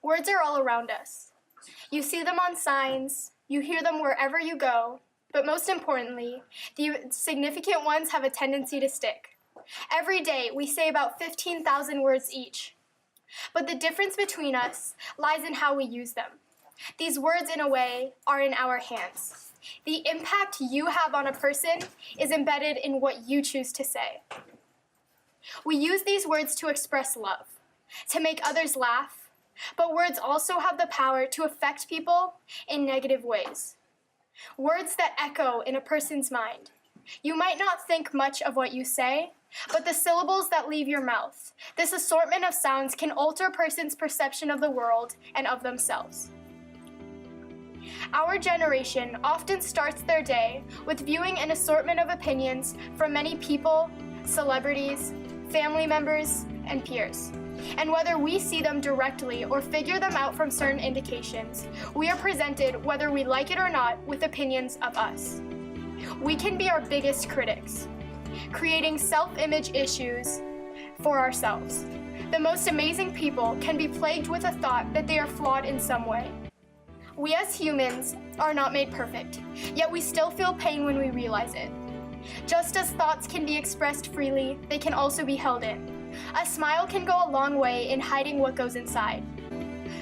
Words are all around us. You see them on signs, you hear them wherever you go, but most importantly, the significant ones have a tendency to stick. Every day, we say about 15,000 words each. But the difference between us lies in how we use them. These words, in a way, are in our hands. The impact you have on a person is embedded in what you choose to say. We use these words to express love, to make others laugh, but words also have the power to affect people in negative ways. Words that echo in a person's mind. You might not think much of what you say, but the syllables that leave your mouth, this assortment of sounds can alter a person's perception of the world and of themselves. Our generation often starts their day with viewing an assortment of opinions from many people, celebrities, family members, and peers. And whether we see them directly or figure them out from certain indications, we are presented, whether we like it or not, with opinions of us. We can be our biggest critics, creating self-image issues for ourselves. The most amazing people can be plagued with a thought that they are flawed in some way. We as humans are not made perfect, yet we still feel pain when we realize it. Just as thoughts can be expressed freely, they can also be held in. A smile can go a long way in hiding what goes inside.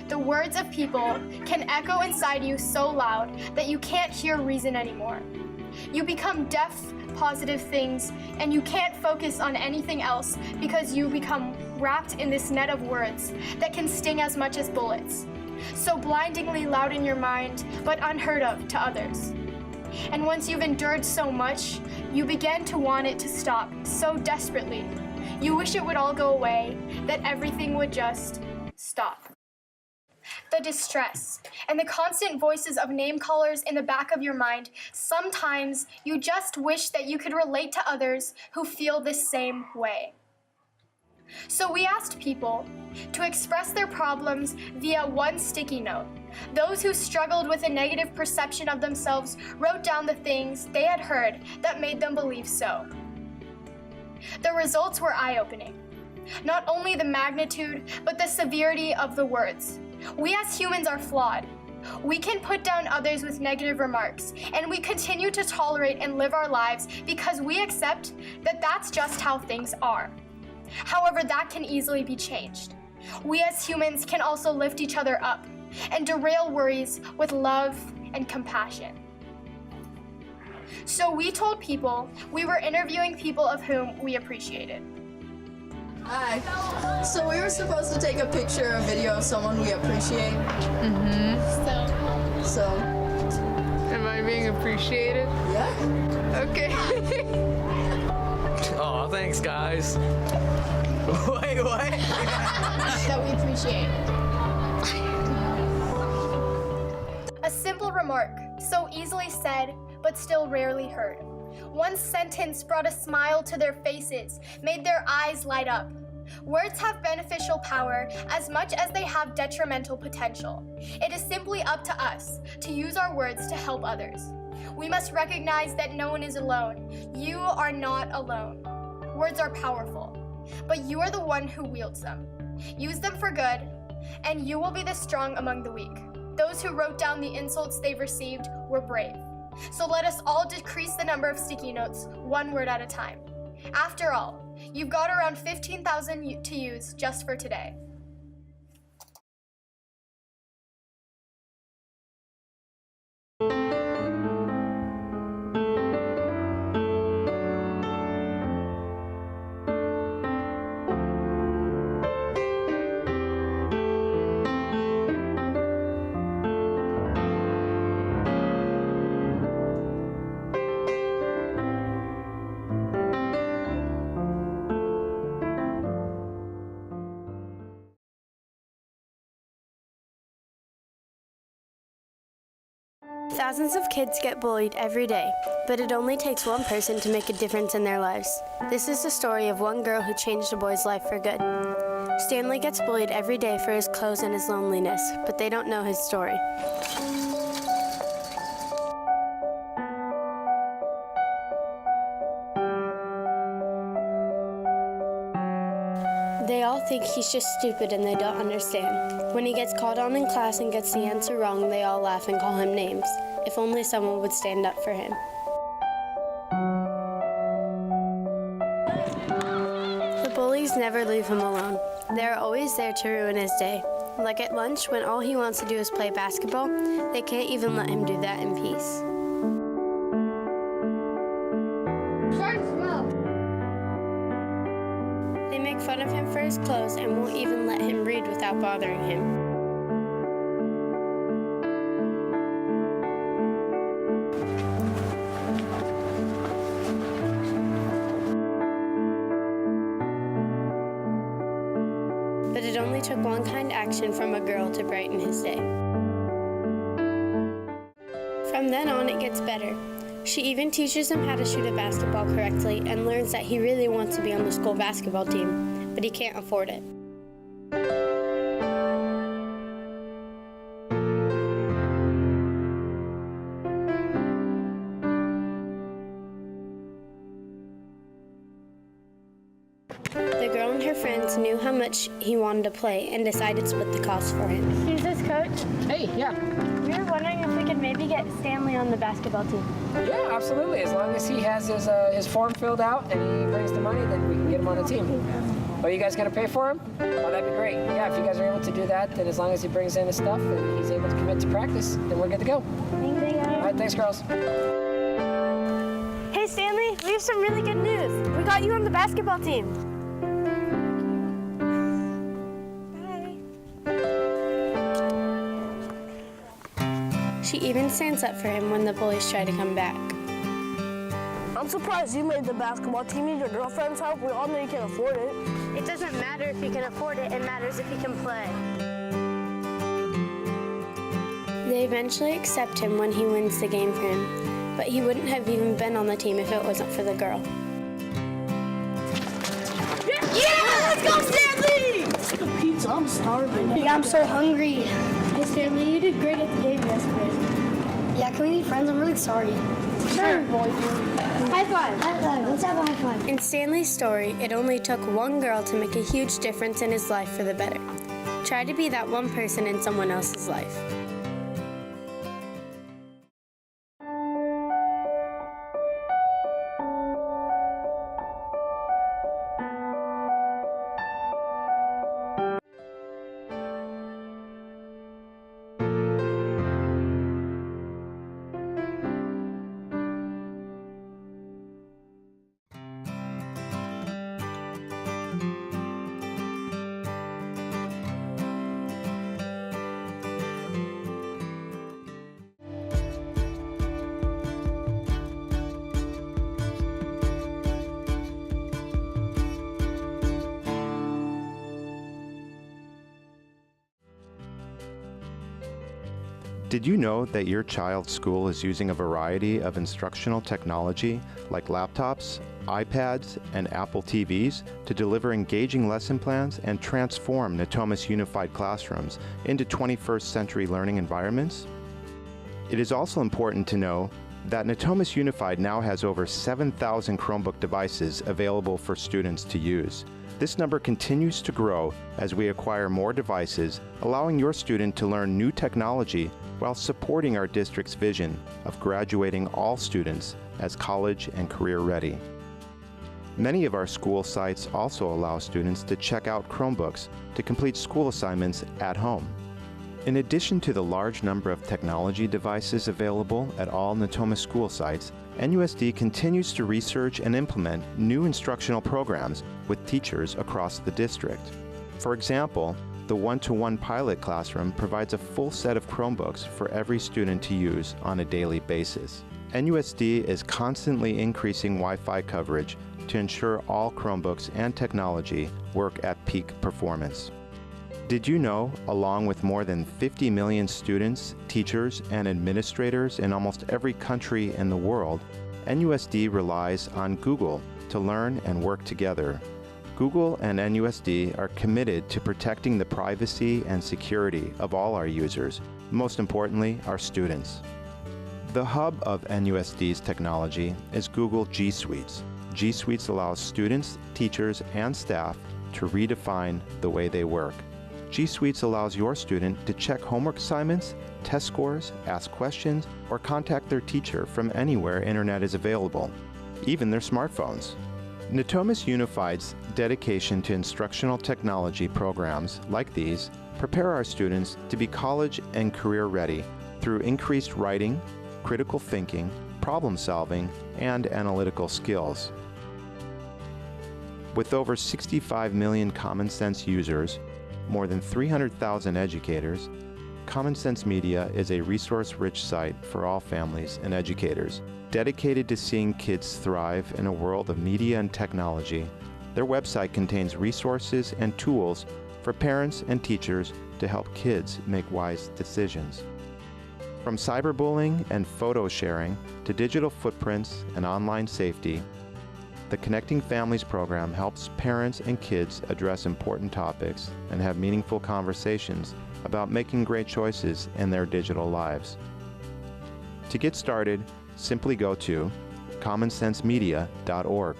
The words of people can echo inside you so loud that you can't hear reason anymore. You become deaf, positive things, and you can't focus on anything else because you become wrapped in this net of words that can sting as much as bullets. So blindingly loud in your mind, but unheard of to others. And once you've endured so much, you begin to want it to stop so desperately. You wish it would all go away, that everything would just stop. The distress and the constant voices of name callers in the back of your mind, sometimes you just wish that you could relate to others who feel this same way. So we asked people to express their problems via one sticky note. Those who struggled with a negative perception of themselves wrote down the things they had heard that made them believe so. The results were eye-opening. Not only the magnitude, but the severity of the words. We as humans are flawed. We can put down others with negative remarks, and we continue to tolerate and live our lives because we accept that that's just how things are. However, that can easily be changed. We as humans can also lift each other up and derail worries with love and compassion. So we told people we were interviewing people of whom we appreciated. Hi. So we were supposed to take a picture or video of someone we appreciate. So. Am I being appreciated? Yeah. Okay. Oh, thanks, guys. Wait, what? That we appreciate. A simple remark, so easily said, but still rarely heard. One sentence brought a smile to their faces, made their eyes light up. Words have beneficial power as much as they have detrimental potential. It is simply up to us to use our words to help others. We must recognize that no one is alone. You are not alone. Words are powerful, but you are the one who wields them. Use them for good, and you will be the strong among the weak. Those who wrote down the insults they've received were brave. So let us all decrease the number of sticky notes, one word at a time. After all, you've got around 15,000 to use just for today. Thousands of kids get bullied every day, but it only takes one person to make a difference in their lives. This is the story of one girl who changed a boy's life for good. Stanley gets bullied every day for his clothes and his loneliness, but they don't know his story. They all think think he's just stupid and they don't understand. When he gets called on in class and gets the answer wrong, they all laugh and call him names. If only someone would stand up for him. The bullies never leave him alone. They're always there to ruin his day. Like at lunch, when all he wants to do is play basketball, they can't even let him do that in peace. They make fun of him for his clothes and won't even let him read without bothering him. But it only took one kind action from a girl to brighten his day. From then on, it gets better. She even teaches him how to shoot a basketball correctly and learns that he really wants to be on the school basketball team, but he can't afford it. The girl and her friends knew how much he wanted to play and decided to split the cost for him. Here's this coach. Hey, yeah. We were wondering if we could maybe get Stanley on the basketball team. Yeah, absolutely. As long as he has his form filled out and he brings the money, then we can get him on the team. Oh, you guys gonna pay for him? Oh, that'd be great. Yeah, if you guys are able to do that, then as long as he brings in his stuff and he's able to commit to practice, then we're good to go. Thank you. All right, thanks, girls. Hey, Stanley, we have some really good news. We got you on the basketball team. She even stands up for him when the bullies try to come back. I'm surprised you made the basketball team. Need your girlfriend's help. We all know you can afford it. It doesn't matter if he can afford it, it matters if he can play. They eventually accept him when he wins the game for him, but he wouldn't have even been on the team if it wasn't for the girl. Yeah! Let's go, Stanley! The pizza, I'm starving. Yeah, I'm so hungry. Hey, Stanley, you did great at the game yesterday. Yeah, can we be friends? I'm really sorry. Sure, boy. High five. High five. Let's have a high five. In Stanley's story, it only took one girl to make a huge difference in his life for the better. Try to be that one person in someone else's life. Did you know that your child's school is using a variety of instructional technology like laptops, iPads, and Apple TVs to deliver engaging lesson plans and transform Natomas Unified Classrooms into 21st century learning environments? It is also important to know that Natomas Unified now has over 7,000 Chromebook devices available for students to use. This number continues to grow as we acquire more devices, allowing your student to learn new technology while supporting our district's vision of graduating all students as college and career ready. Many of our school sites also allow students to check out Chromebooks to complete school assignments at home. In addition to the large number of technology devices available at all Natomas school sites, NUSD continues to research and implement new instructional programs with teachers across the district. For example, the one-to-one pilot classroom provides a full set of Chromebooks for every student to use on a daily basis. NUSD is constantly increasing Wi-Fi coverage to ensure all Chromebooks and technology work at peak performance. Did you know, along with more than 50 million students, teachers, and administrators in almost every country in the world, NUSD relies on Google to learn and work together. Google and NUSD are committed to protecting the privacy and security of all our users, most importantly, our students. The hub of NUSD's technology is Google G Suites. G Suites allows students, teachers, and staff to redefine the way they work. G Suites allows your student to check homework assignments, test scores, ask questions, or contact their teacher from anywhere internet is available, even their smartphones. Natomas Unified's dedication to instructional technology programs like these prepare our students to be college and career ready through increased writing, critical thinking, problem solving, and analytical skills. With over 65 million Common Sense users, more than 300,000 educators, Common Sense Media is a resource-rich site for all families and educators. Dedicated to seeing kids thrive in a world of media and technology, their website contains resources and tools for parents and teachers to help kids make wise decisions. From cyberbullying and photo sharing to digital footprints and online safety, the Connecting Families program helps parents and kids address important topics and have meaningful conversations about making great choices in their digital lives. To get started, simply go to commonsensemedia.org.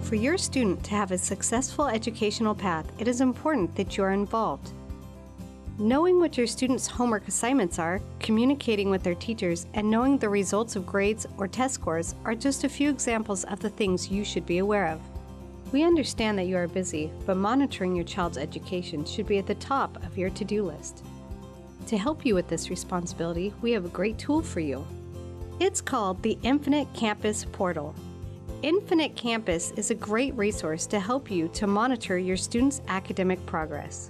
For your student to have a successful educational path, it is important that you are involved. Knowing what your students' homework assignments are, communicating with their teachers, and knowing the results of grades or test scores are just a few examples of the things you should be aware of. We understand that you are busy, but monitoring your child's education should be at the top of your to-do list. To help you with this responsibility, we have a great tool for you. It's called the Infinite Campus Portal. Infinite Campus is a great resource to help you to monitor your students' academic progress.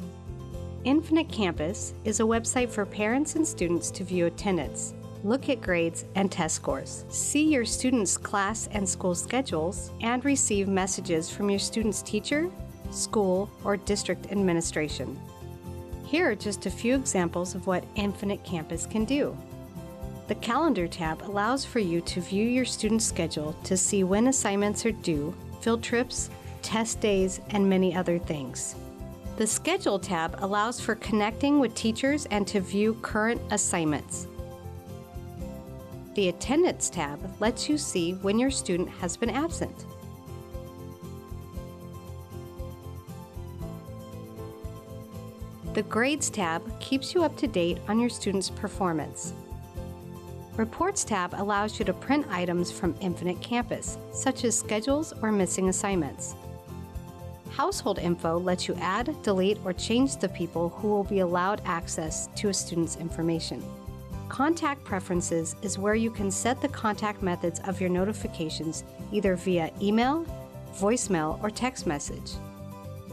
Infinite Campus is a website for parents and students to view attendance, look at grades and test scores, see your students' class and school schedules, and receive messages from your student's teacher, school, or district administration. Here are just a few examples of what Infinite Campus can do. The Calendar tab allows for you to view your student's schedule to see when assignments are due, field trips, test days, and many other things. The Schedule tab allows for connecting with teachers and to view current assignments. The Attendance tab lets you see when your student has been absent. The Grades tab keeps you up to date on your students' performance. Reports tab allows you to print items from Infinite Campus, such as schedules or missing assignments. Household info lets you add, delete, or change the people who will be allowed access to a student's information. Contact preferences is where you can set the contact methods of your notifications either via email, voicemail, or text message.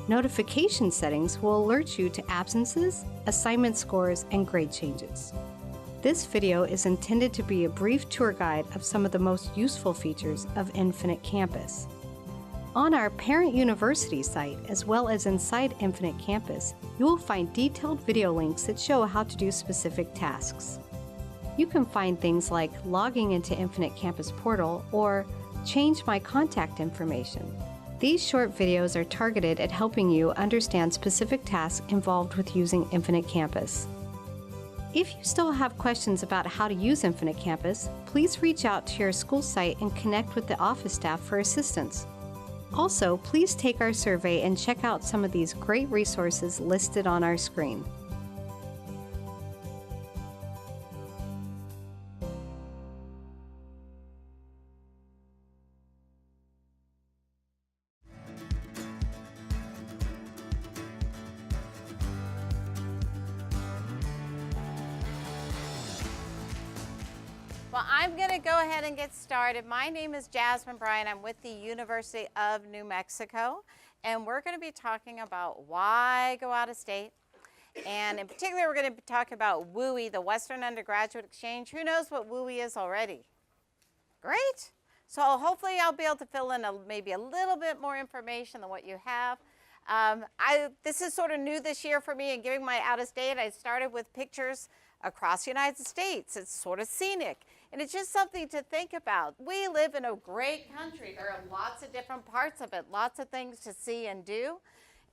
Notification settings will alert you to absences, assignment scores, and grade changes. This video is intended to be a brief tour guide of some of the most useful features of Infinite Campus. On our Parent University site, as well as inside Infinite Campus, you will find detailed video links that show how to do specific tasks. You can find things like logging into Infinite Campus portal or change my contact information. These short videos are targeted at helping you understand specific tasks involved with using Infinite Campus. If you still have questions about how to use Infinite Campus, please reach out to your school site and connect with the office staff for assistance. Also, please take our survey and check out some of these great resources listed on our screen. Well, I'm going to go ahead and get started. My name is Jasmine Bryan. I'm with the University of New Mexico, and we're going to be talking about why go out of state. And in particular, we're going to be talking about WUI, the Western Undergraduate Exchange. Who knows what WUI is already? Great. So hopefully I'll be able to fill in maybe a little bit more information than what you have. This is sort of new this year for me, and giving my out of state, I started with pictures across the United States. It's sort of scenic, and it's just something to think about. We live in a great country. There are lots of different parts of it, lots of things to see and do,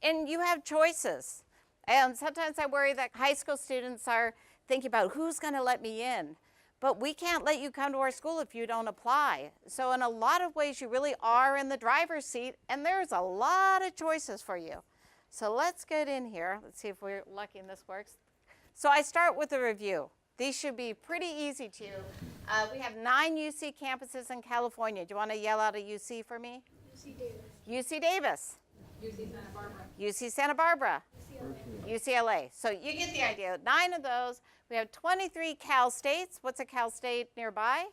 and you have choices. And sometimes I worry that high school students are thinking about who's going to let me in. but we can't let you come to our school if you don't apply. So in a lot of ways, you really are in the driver's seat, and there's a lot of choices for you. So let's get in here. Let's see if we're lucky and this works. So I start with a review. These should be pretty easy to you. We have 9 UC campuses in California. Do you want to yell out a UC for me? UC Davis. UC Davis. UC Santa Barbara. UC Santa Barbara. UCLA. So you get the idea. 9 of those. We have 23 Cal States. What's a Cal State nearby?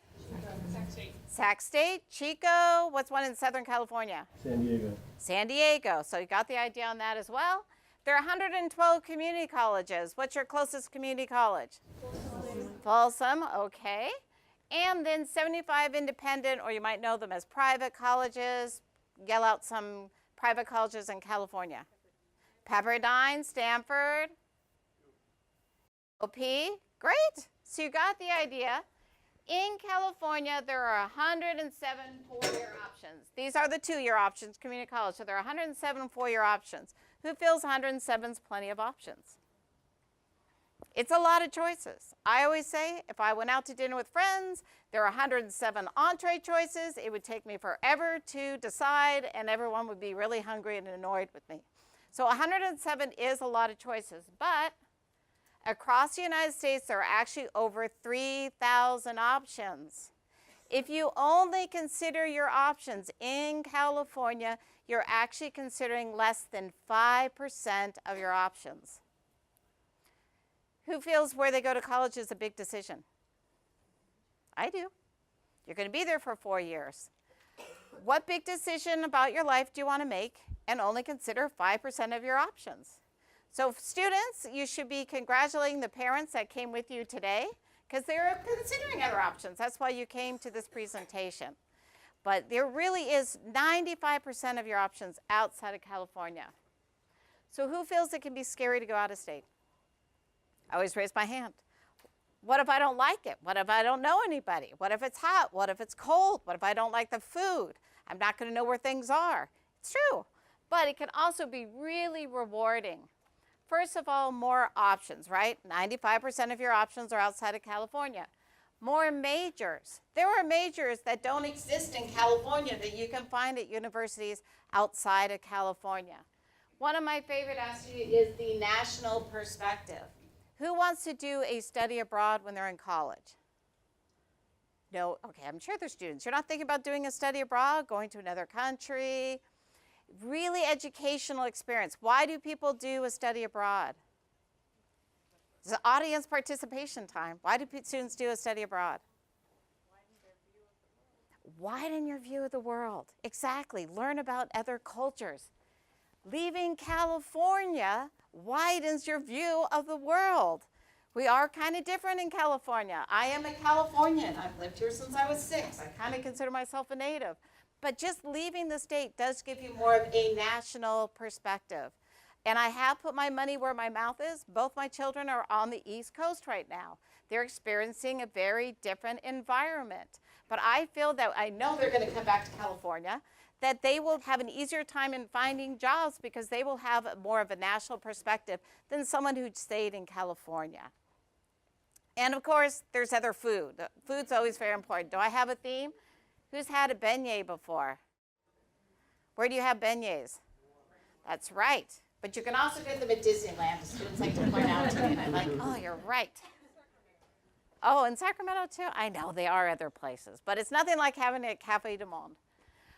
Sac State. Sac State. Chico. What's one in Southern California? San Diego. San Diego. So you got the idea on that as well. There are 112 community colleges. What's your closest community college? Folsom. Okay. And then 75 independent, or you might know them as private colleges. Yell out some private colleges in California. Pepperdine, Stanford, OP, great. So you got the idea. In California, there are 107 four-year options. These are the 2-year options, community college. So there are 107 four-year options. Who feels 107 is plenty of options? It's a lot of choices. I always say, if I went out to dinner with friends, there are 107 entree choices. It would take me forever to decide, and everyone would be really hungry and annoyed with me. So 107 is a lot of choices, but across the United States, there are actually over 3,000 options. If you only consider your options in California, you're actually considering less than 5% of your options. Who feels where they go to college is a big decision? I do. You're going to be there for 4 years. What big decision about your life do you want to make and only consider 5% of your options? So students, you should be congratulating the parents that came with you today because they're considering other options. That's why you came to this presentation. But there really is 95% of your options outside of California. So who feels it can be scary to go out of state? I always raise my hand. What if I don't like it? What if I don't know anybody? What if it's hot? What if it's cold? What if I don't like the food? I'm not going to know where things are. It's true. But it can also be really rewarding. First of all, more options, right? 95% of your options are outside of California. More majors. There are majors that don't exist in California that you can find at universities outside of California. One of my favorite actually is the national perspective. Who wants to do a study abroad when they're in college? No? Okay, I'm sure there's students. You're not thinking about doing a study abroad, going to another country? Really educational experience. Why do people do a study abroad? It's an audience participation time. Why do students do a study abroad? Widen your view of the world. Exactly. Learn about other cultures. Leaving California widens your view of the world. We are kind of different in California. I am a Californian. I've lived here since I was 6. I kind of consider myself a native. But just leaving the state does give you more of a national perspective. And I have put my money where my mouth is. Both my children are on the East Coast right now. They're experiencing a very different environment. But I feel that I know they're going to come back to California, that they will have an easier time in finding jobs because they will have more of a national perspective than someone who stayed in California. And of course, there's other food. Food's always very important. Do I have a theme? Who's had a beignet before? Where do you have beignets? That's right. But you can also get them at Disneyland. The students like to point out to me, and I'm like, oh, you're right. Oh, in Sacramento too? I know there are other places, but it's nothing like having it at Cafe du Monde.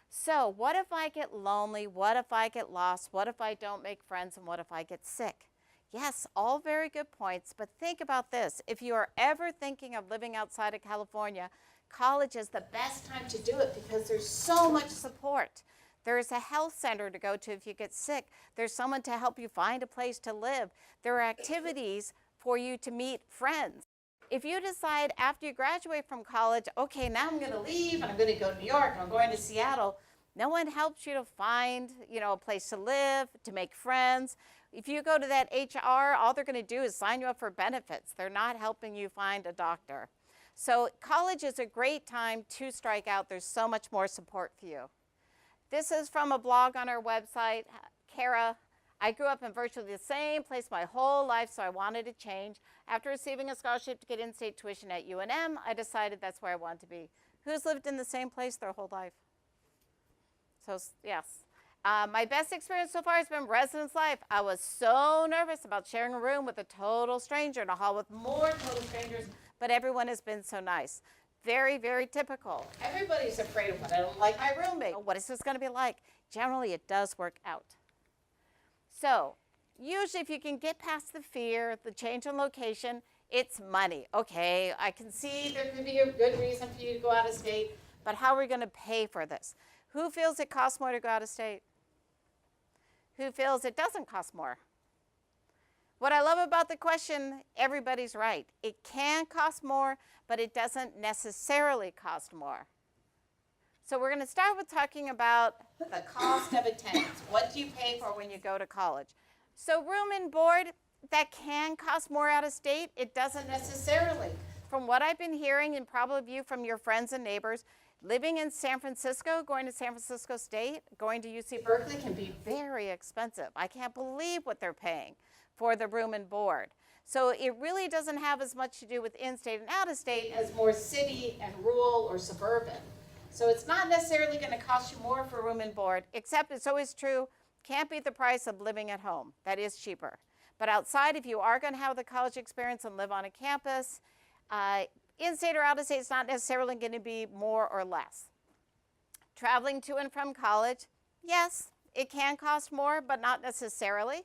So what if I get lonely? What if I get lost? What if I don't make friends? And what if I get sick? Yes, all very good points, but think about this. If you are ever thinking of living outside of California, college is the best time to do it because there's so much support. There's a health center to go to if you get sick. There's someone to help you find a place to live. There are activities for you to meet friends. If you decide after you graduate from college, okay, now I'm going to leave and I'm going to go to New York and I'm going to Seattle, no one helps you to find, a place to live, to make friends. If you go to that HR, all they're going to do is sign you up for benefits. They're not helping you find a doctor. So college is a great time to strike out. There's so much more support for you. This is from a blog on our website. Kara I grew up in virtually the same place my whole life, so I wanted to change. After receiving a scholarship to get in-state tuition at UNM, I decided that's where I wanted to be. Who's lived in the same place their whole life? So, yes. My best experience so far has been residence life. I was so nervous about sharing a room with a total stranger in a hall with more total strangers, but everyone has been so nice. Very, very typical. Everybody's afraid of what I don't like my roommate. What is this going to be like? Generally, it does work out. So, usually if you can get past the fear, the change in location, it's money. Okay, I can see there could be a good reason for you to go out of state, but how are we going to pay for this? Who feels it costs more to go out of state? Who feels it doesn't cost more? What I love about the question, everybody's right. It can cost more, but it doesn't necessarily cost more. So we're going to start with talking about the cost of attendance. What do you pay for when you go to college? So room and board, that can cost more out of state. It doesn't necessarily. From what I've been hearing, and probably you from your friends and neighbors, living in San Francisco, going to San Francisco State, going to UC Berkeley can be very expensive. I can't believe what they're paying for the room and board. So it really doesn't have as much to do with in-state and out-of-state as more city and rural or suburban. So it's not necessarily going to cost you more for room and board, except it's always true, can't beat the price of living at home. That is cheaper. But outside, if you are going to have the college experience and live on a campus, in-state or out-of-state is not necessarily going to be more or less. Traveling to and from college, yes, it can cost more, but not necessarily.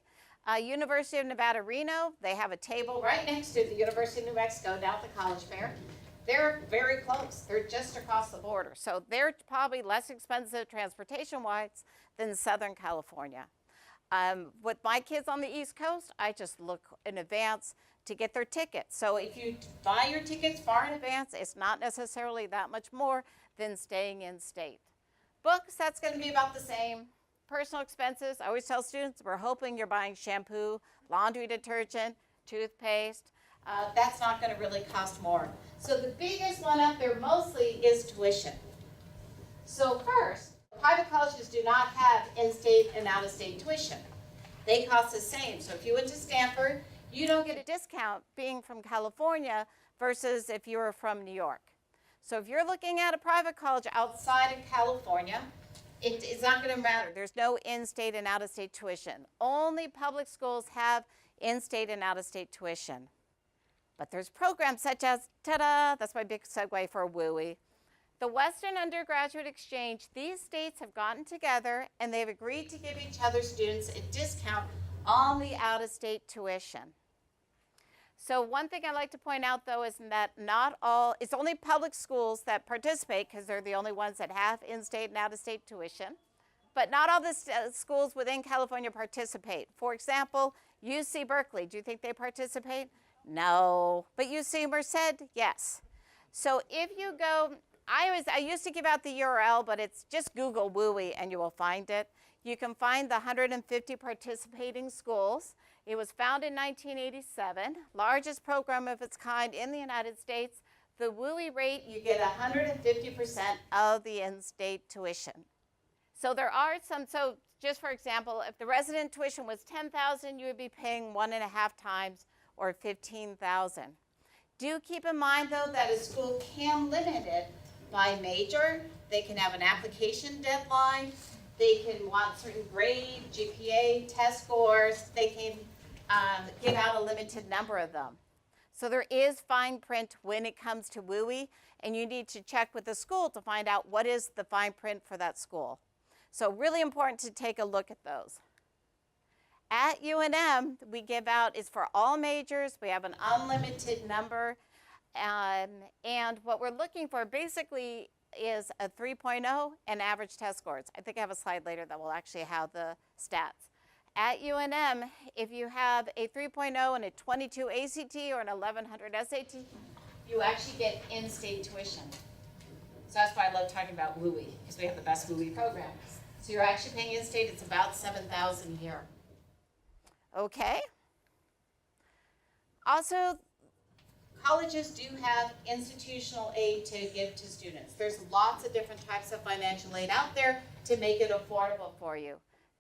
University of Nevada, Reno, they have a table right next to the University of New Mexico down at the college fair. They're very close. They're just across the border. So they're probably less expensive transportation-wise than Southern California. With my kids on the East Coast, I just look in advance to get their tickets. So if you buy your tickets far in advance, it's not necessarily that much more than staying in state. Books, that's going to be about the same. Personal expenses, I always tell students, we're hoping you're buying shampoo, laundry detergent, toothpaste. That's not going to really cost more. So the biggest one up there mostly is tuition. So first, private colleges do not have in-state and out-of-state tuition. They cost the same. So if you went to Stanford, you don't get a discount being from California versus if you were from New York. So if you're looking at a private college outside of California, it's not going to matter. There's no in-state and out-of-state tuition. Only public schools have in-state and out-of-state tuition. But there's programs such as, ta-da, that's my big segue for WUI. The Western Undergraduate Exchange, these states have gotten together and they've agreed to give each other students a discount on the out-of-state tuition. So one thing I'd like to point out, though, is that not all, it's only public schools that participate because they're the only ones that have in-state and out-of-state tuition. But not all the schools within California participate. For example, UC Berkeley, do you think they participate? No. But UC Merced, yes. So if you go, I used to give out the URL, but it's just Google WUI and you will find it. You can find the 150 participating schools. It was founded in 1987, largest program of its kind in the United States. The WUI rate, you get 150% of the in-state tuition. So there are some, so just for example, if the resident tuition was $10,000, you would be paying 1.5 times or $15,000. Do keep in mind, though, that a school can limit it by major. They can have an application deadline. They can want certain grade, GPA, test scores. They can give out a limited number of them. So there is fine print when it comes to WUI, and you need to check with the school to find out what is the fine print for that school. So really important to take a look at those. At UNM, we give out, is for all majors. We have an unlimited number. And what we're looking for basically is a 3.0 and average test scores. I think I have a slide later that will actually have the stats. At UNM, if you have a 3.0 and a 22 ACT or an 1100 SAT, you actually get in-state tuition. So that's why I love talking about WUI, because we have the best WUI program. So you're actually paying in-state, it's about $7,000 a year. Okay. Also, colleges do have institutional aid to give to students. There's lots of different types of financial aid out there to make it affordable for you.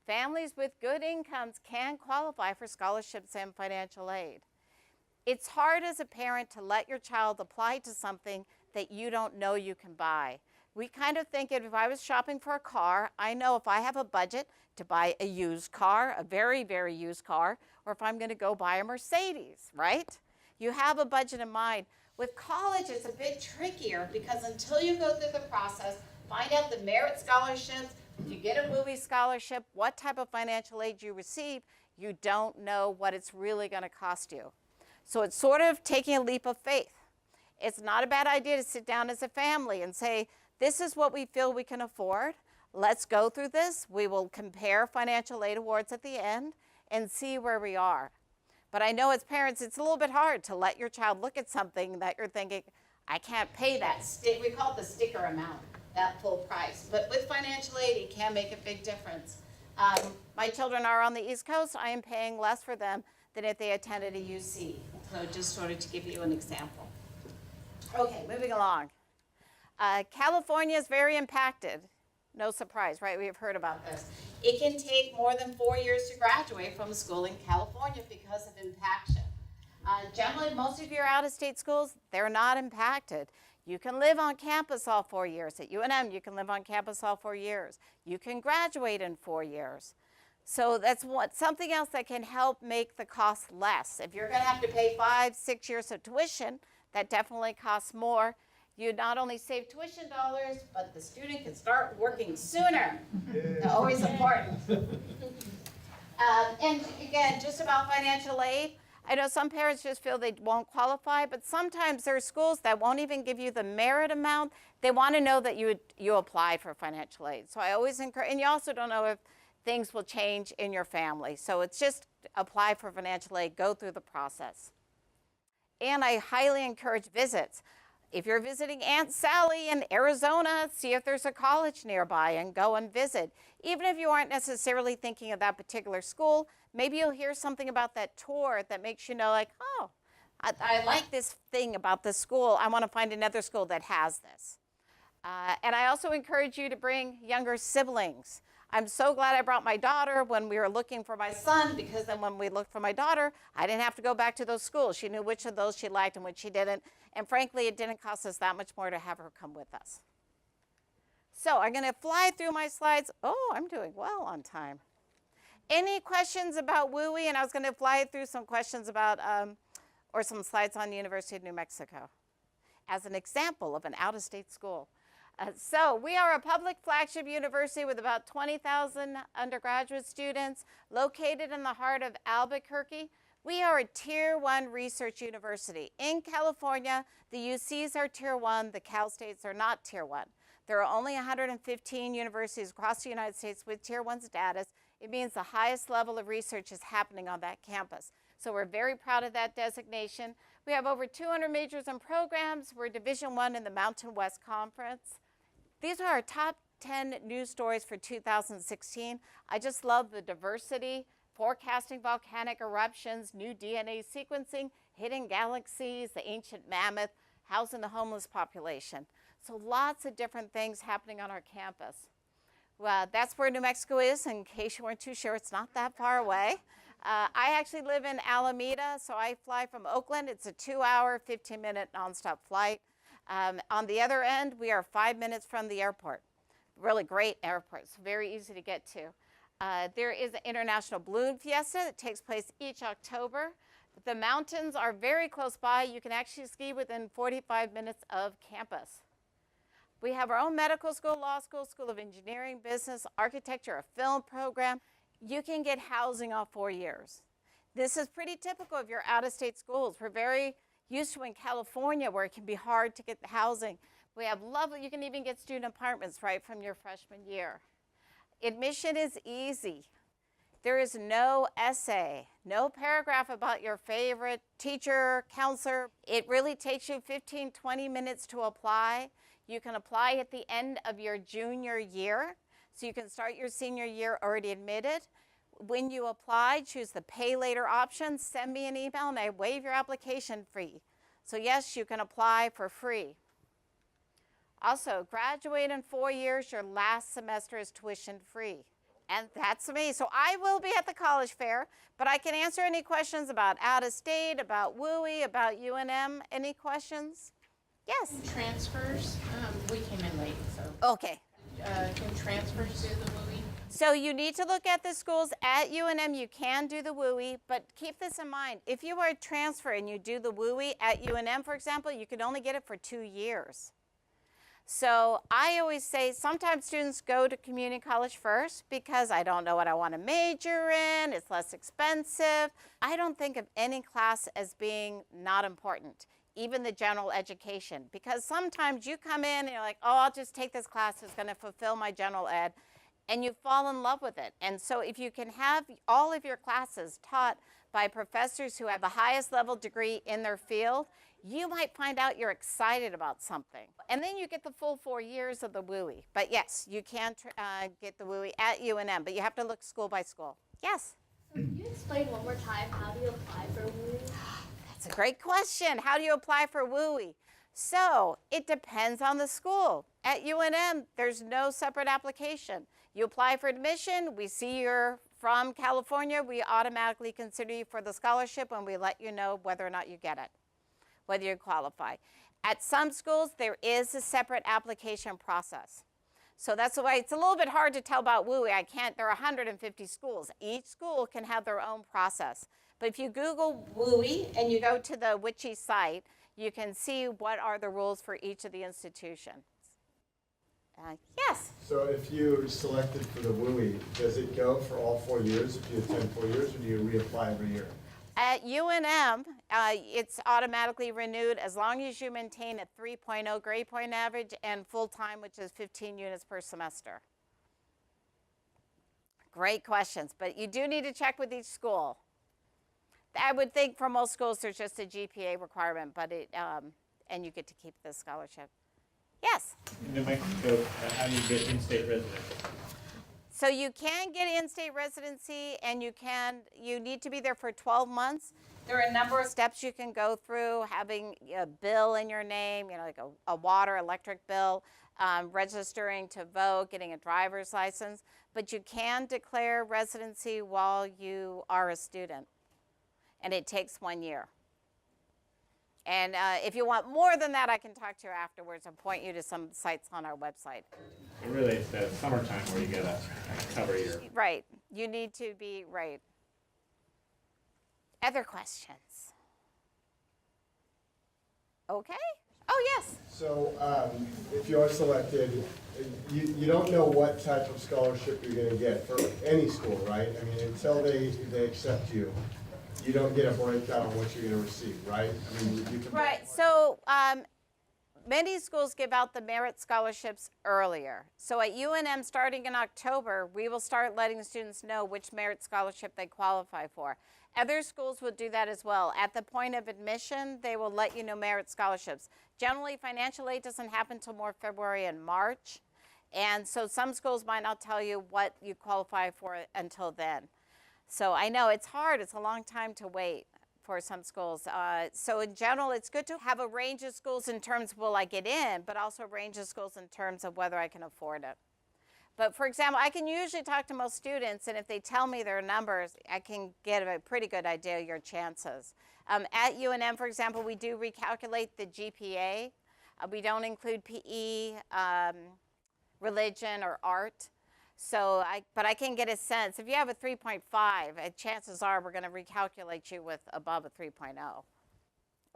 Families with good incomes can qualify for scholarships and financial aid. It's hard as a parent to let your child apply to something that you don't know you can buy. We kind of think if I was shopping for a car, I know if I have a budget to buy a used car, a very, very used car, or if I'm going to go buy a Mercedes, right? You have a budget in mind. With college, it's a bit trickier because until you go through the process, find out the merit scholarships, if you get a WUI scholarship, what type of financial aid you receive, you don't know what it's really going to cost you. So it's sort of taking a leap of faith. It's not a bad idea to sit down as a family and say, this is what we feel we can afford. Let's go through this. We will compare financial aid awards at the end and see where we are. But I know as parents, it's a little bit hard to let your child look at something that you're thinking, I can't pay that. We call it the sticker amount, that full price. But with financial aid, it can make a big difference. My children are on the East Coast. I am paying less for them than if they attended a UC. So just sort of to give you an example. Okay, moving along. California is very impacted. No surprise, right? We have heard about this. It can take more than 4 years to graduate from a school in California because of impaction. Generally, most of your out-of-state schools, they're not impacted. You can live on campus all 4 years. At UNM, you can live on campus all 4 years. You can graduate in 4 years. So that's something else that can help make the cost less. If you're going to have to pay 5, 6 years of tuition, that definitely costs more. You not only save tuition dollars, but the student can start working sooner. Always important. And again, just about financial aid, I know some parents just feel they won't qualify, but sometimes there are schools that won't even give you the merit amount. They want to know that you applied for financial aid. So I always encourage, and you also don't know if things will change in your family. So it's just apply for financial aid, go through the process. And I highly encourage visits. If you're visiting Aunt Sally in Arizona, see if there's a college nearby and go and visit. Even if you aren't necessarily thinking of that particular school, maybe you'll hear something about that tour that makes you know, like, oh, I like this thing about this school. I want to find another school that has this. And I also encourage you to bring younger siblings. I'm so glad I brought my daughter when we were looking for my son, because then when we looked for my daughter, I didn't have to go back to those schools. She knew which of those she liked and which she didn't. And frankly, it didn't cost us that much more to have her come with us. So I'm going to fly through my slides. Oh, I'm doing well on time. Any questions about WUI? And I was going to fly through some questions about, or some slides on the University of New Mexico as an example of an out-of-state school. So we are a public flagship university with about 20,000 undergraduate students located in the heart of Albuquerque. We are a Tier 1 research university. In California, the UCs are Tier 1, the Cal States are not Tier 1. There are only 115 universities across the United States with Tier 1 status. It means the highest level of research is happening on that campus. So we're very proud of that designation. We have over 200 majors and programs. We're Division I in the Mountain West Conference. These are our top 10 news stories for 2016. I just love the diversity, forecasting volcanic eruptions, new DNA sequencing, hidden galaxies, the ancient mammoth, housing the homeless population. So lots of different things happening on our campus. Well, that's where New Mexico is. In case you weren't too sure, it's not that far away. I actually live in Alameda, so I fly from Oakland. It's a 2-hour, 15-minute nonstop flight. On the other end, we are 5 minutes from the airport. Really great airport. It's very easy to get to. There is an International Balloon Fiesta that takes place each October. The mountains are very close by. You can actually ski within 45 minutes of campus. We have our own medical school, law school, school of engineering, business, architecture, a film program. You can get housing all 4 years. This is pretty typical of your out-of-state schools. We're very used to in California where it can be hard to get the housing. We have lovely, you can even get student apartments right from your freshman year. Admission is easy. There is no essay, no paragraph about your favorite teacher, counselor. It really takes you 15, 20 minutes to apply. You can apply at the end of your junior year, so you can start your senior year already admitted. When you apply, choose the pay later option, send me an email, and I waive your application fee. So yes, you can apply for free. Also, graduate in 4 years, your last semester is tuition free. And that's me. So I will be at the college fair, but I can answer any questions about out of state, about WUI, about UNM. Any questions? Yes. Transfers, we came in late, so. Okay. Can transfers do the WUI? So you need to look at the schools at UNM. You can do the WUI, but keep this in mind. If you are a transfer and you do the WUI at UNM, for example, you can only get it for 2 years. So I always say sometimes students go to community college first because I don't know what I want to major in, it's less expensive. I don't think of any class as being not important, even the general education, because sometimes you come in and you're like, oh, I'll just take this class, it's going to fulfill my general ed, and you fall in love with it. And so if you can have all of your classes taught by professors who have the highest level degree in their field, you might find out you're excited about something. And then you get the full 4 years of the WUI. But yes, you can get the WUI at UNM, but you have to look school by school. Yes? So can you explain one more time, how do you apply for WUI? That's a great question. How do you apply for WUI? So it depends on the school. At UNM, there's no separate application. You apply for admission, we see you're from California, we automatically consider you for the scholarship and we let you know whether or not you get it, whether you qualify. At some schools, there is a separate application process. So that's why it's a little bit hard to tell about WUI. There are 150 schools. Each school can have their own process. But if you Google WUI and you go to the WICHE site, you can see what are the rules for each of the institutions. Yes? So if you're selected for the WUI, does it go for all 4 years if you attend 4 years, or do you reapply every year? At UNM, it's automatically renewed as long as you maintain a 3.0 grade point average and full-time, which is 15 units per semester. Great questions, but you do need to check with each school. I would think for most schools there's just a GPA requirement, but and you get to keep the scholarship. Yes? In New Mexico, how do you get in-state residency? So you can get in-state residency, and you need to be there for 12 months. There are a number of steps you can go through, having a bill in your name, like a water, electric bill, registering to vote, getting a driver's license. But you can declare residency while you are a student, and it takes 1 year. And if you want more than that, I can talk to you afterwards and point you to some sites on our website. So really, it's the summertime where you gotta cover your... Right. You need to be right. Other questions? Okay. Oh, yes. So if you are selected, you don't know what type of scholarship you're going to get for any school, right? I mean, until they accept you. You don't get a breakdown on what you're going to receive, right? I mean, you can. Right. So many schools give out the merit scholarships earlier. So at UNM, starting in October, we will start letting students know which merit scholarship they qualify for. Other schools will do that as well. At the point of admission, they will let you know merit scholarships. Generally, financial aid doesn't happen until more February and March. And so some schools might not tell you what you qualify for until then. So I know it's hard. It's a long time to wait for some schools. So in general, it's good to have a range of schools in terms of will I get in, but also a range of schools in terms of whether I can afford it. But for example, I can usually talk to most students, and if they tell me their numbers, I can get a pretty good idea of your chances. At UNM, for example, we do recalculate the GPA. We don't include PE, religion, or art. So, but I can get a sense. If you have a 3.5, chances are we're going to recalculate you with above a 3.0.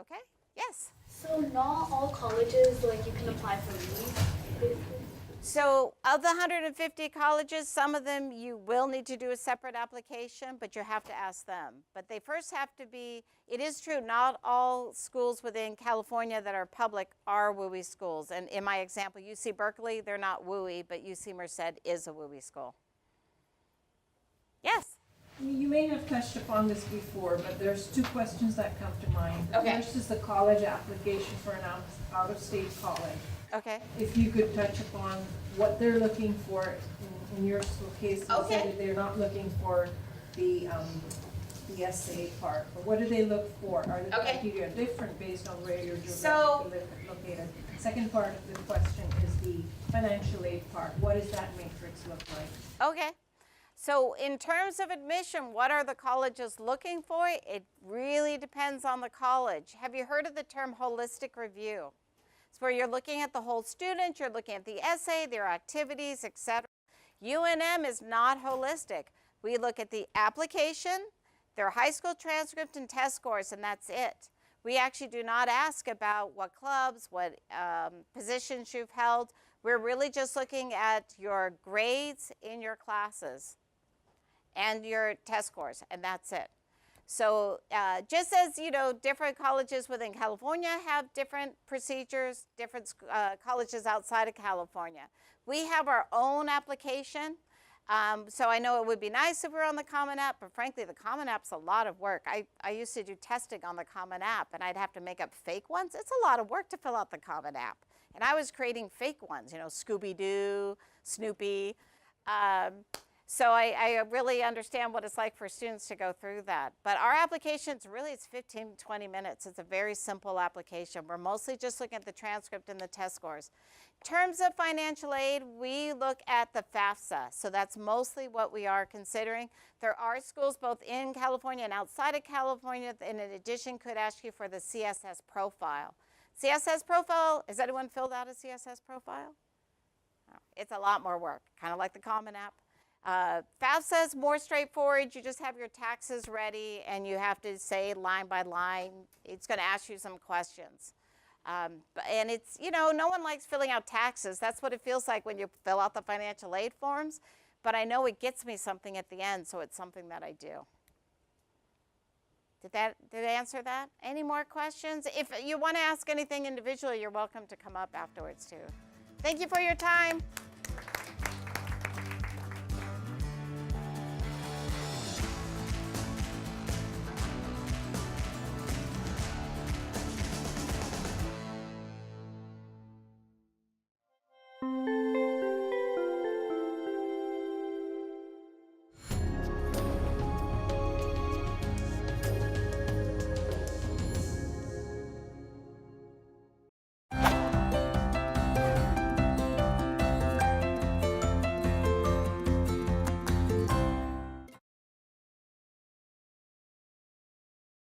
Okay? Yes? So not all colleges, you can apply for WUI, basically? So of the 150 colleges, some of them you will need to do a separate application, but you have to ask them. But they first have to be, it is true, not all schools within California that are public are WUI schools. And in my example, UC Berkeley, they're not WUI, but UC Merced is a WUI school. Yes? You may have touched upon this before, but there's two questions that come to mind. Okay. First is the college application for an out-of-state college. Okay. If you could touch upon what they're looking for in your case, you said that they're not looking for the essay part, but what do they look for? Are the criteria different based on where you're geographically located? Second part of the question is the financial aid part. What does that matrix look like? Okay. So in terms of admission, what are the colleges looking for? It really depends on the college. Have you heard of the term holistic review? It's where you're looking at the whole student, you're looking at the essay, their activities, etc. UNM is not holistic. We look at the application, their high school transcript and test scores, and that's it. We actually do not ask about what clubs, what positions you've held. We're really just looking at your grades in your classes and your test scores, and that's it. So just as, you know, different colleges within California have different procedures, different colleges outside of California, we have our own application. So I know it would be nice if we were on the Common App, but frankly, the Common App's a lot of work. I used to do testing on the Common App, and I'd have to make up fake ones. It's a lot of work to fill out the Common App. And I was creating fake ones, you know, Scooby-Doo, Snoopy. So I really understand what it's like for students to go through that. But our applications, really, it's 15, 20 minutes. It's a very simple application. We're mostly just looking at the transcript and the test scores. In terms of financial aid, we look at the FAFSA. So that's mostly what we are considering. There are schools both in California and outside of California that in addition could ask you for the CSS profile. CSS profile, has anyone filled out a CSS profile? No, it's a lot more work, kind of like the Common App. FAFSA is more straightforward. You just have your taxes ready and you have to say line by line. It's going to ask you some questions. And it's, you know, no one likes filling out taxes. That's what it feels like when you fill out the financial aid forms. But I know it gets me something at the end, so it's something that I do. Did I answer that? Any more questions? If you want to ask anything individually, you're welcome to come up afterwards too. Thank you for your time.